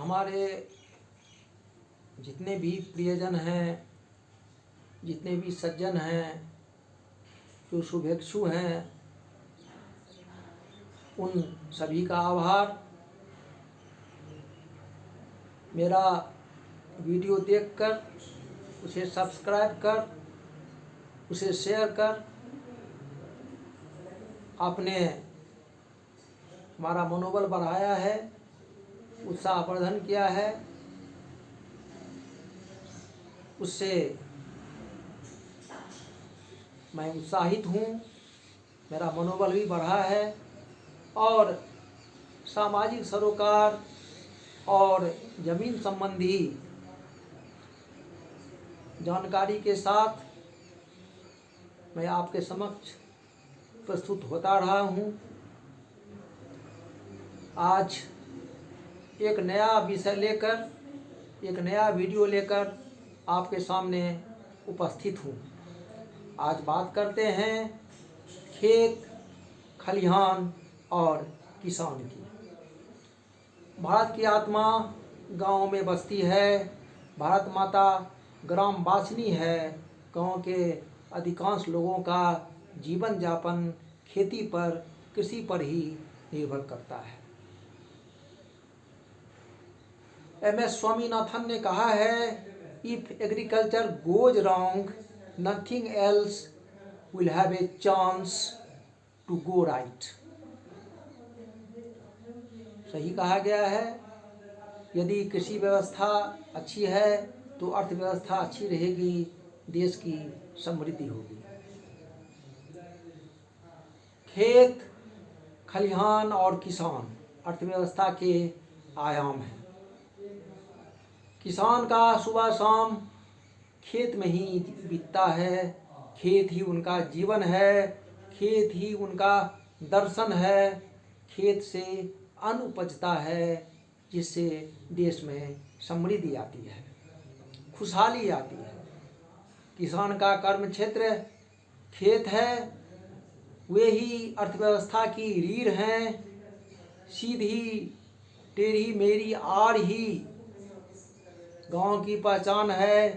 हमारे जितने भी प्रियजन हैं, जितने भी सज्जन हैं, जो शुभेच्छु हैं, उन सभी का आभार। मेरा वीडियो देखकर उसे सब्सक्राइब कर, उसे शेयर कर, आपने हमारा मनोबल बढ़ाया है, उत्साहवर्धन किया है। उससे मैं उत्साहित हूँ, मेरा मनोबल भी बढ़ा है और सामाजिक सरोकार और ज़मीन संबंधी जानकारी के साथ मैं आपके समक्ष प्रस्तुत होता रहा हूँ। आज एक नया विषय लेकर, एक नया वीडियो लेकर आपके सामने उपस्थित हूँ। आज बात करते हैं खेत, खलिहान और किसान की। भारत की आत्मा गाँव में बसती है। भारत माता ग्राम वासिनी है। गाँव के अधिकांश लोगों का जीवन यापन खेती पर, कृषि पर ही निर्भर करता है। MS स्वामीनाथन ने कहा है, if agriculture goes wrong, nothing else will have a chance to go right. सही कहा गया है। यदि कृषि व्यवस्था अच्छी है तो अर्थव्यवस्था अच्छी रहेगी, देश की समृद्धि होगी। खेत, खलिहान और किसान अर्थव्यवस्था के आयाम हैं। किसान का सुबह शाम खेत में ही बीतता है। खेत ही उनका जीवन है, खेत ही उनका दर्शन है। खेत से अन्न उपजता है, जिससे देश में समृद्धि आती है, खुशहाली आती है। किसान का कर्म क्षेत्र खेत है। वे ही अर्थव्यवस्था की रीढ़ हैं। सीधी टेढ़ी मेरी आड़ ही गांव की पहचान है।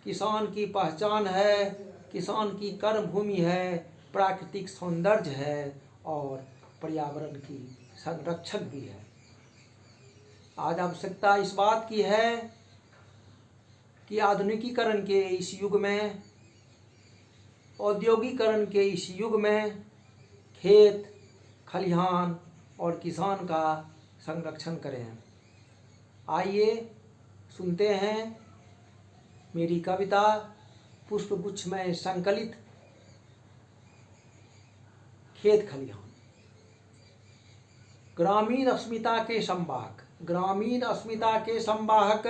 किसान की पहचान है। किसान की कर्म भूमि है, प्राकृतिक सौंदर्य है और पर्यावरण की संरक्षक भी है। आज आवश्यकता इस बात की है कि आधुनिकीकरण के इस युग में, औद्योगिकरण के इस युग में खेत, खलिहान और किसान का संरक्षण करें। आइए सुनते हैं मेरी कविता पुष्पगुच्छ में संकलित खेत खलिहान। ग्रामीण अस्मिता के संवाहक, ग्रामीण अस्मिता के संवाहक,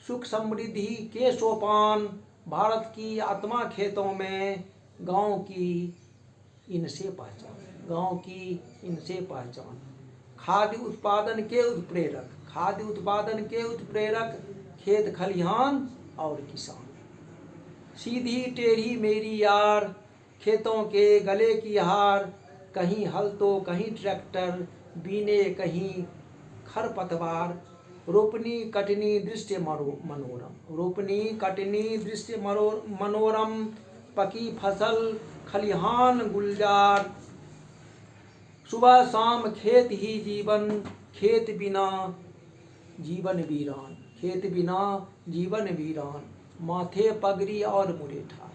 सुख समृद्धि के सोपान, भारत की आत्मा खेतों में, गांव की इनसे पहचान, गांव की इनसे पहचान। खाद्य उत्पादन के उत्प्रेरक, खाद्य उत्पादन के उत्प्रेरक, खेत खलिहान और किसान। सीधी टेढ़ी मेरी यार, खेतों के गले की हार, कहीं हल तो कहीं ट्रैक्टर, बीने कहीं खरपतवार। रोपनी कटनी दृश्य मनोरम, रोपनी कटनी दृश्य मनोरम, पकी फसल खलिहान गुलजार। सुबह शाम खेत ही जीवन, खेत बिना जीवन वीरान, खेत बिना जीवन वीरान। माथे पगड़ी और मुरेठा,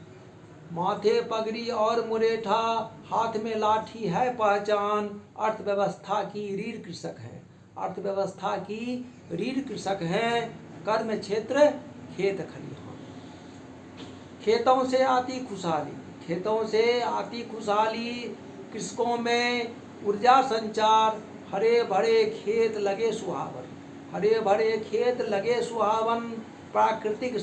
माथे पगड़ी और मुरेठा, हाथ में लाठी है पहचान। अर्थव्यवस्था की रीढ़ कृषक है, अर्थव्यवस्था की रीढ़ कृषक है। कर्म क्षेत्र खेत खलिहान। खेतों से आती खुशहाली, खेतों से आती खुशहाली, कृषकों में ऊर्जा संचार। हरे भरे खेत लगे सुहावन, हरे भरे खेत लगे सुहावन। प्राकृतिक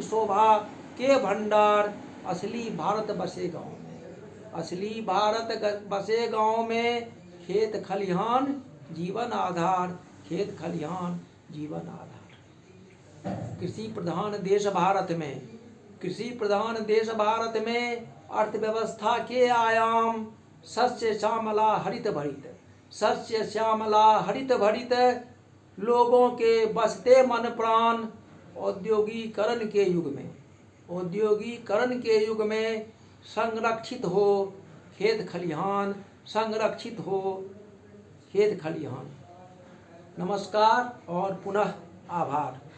शोभा के भंडार, असली भारत बसे गाँव में, असली भारत बसे गाँव में। खेत खलिहान जीवन आधार, खेत खलिहान जीवन आधार। कृषि प्रधान देश भारत में, कृषि प्रधान देश भारत में अर्थव्यवस्था के आयाम। सस्य श्यामला हरित भरित, सस्य श्यामला हरित भरित, लोगों के बसते मन प्राण। औद्योगिकरण के युग में संरक्षित हो खेत खलिहान, संरक्षित हो खेत खलिहान। नमस्कार और पुनः आभार।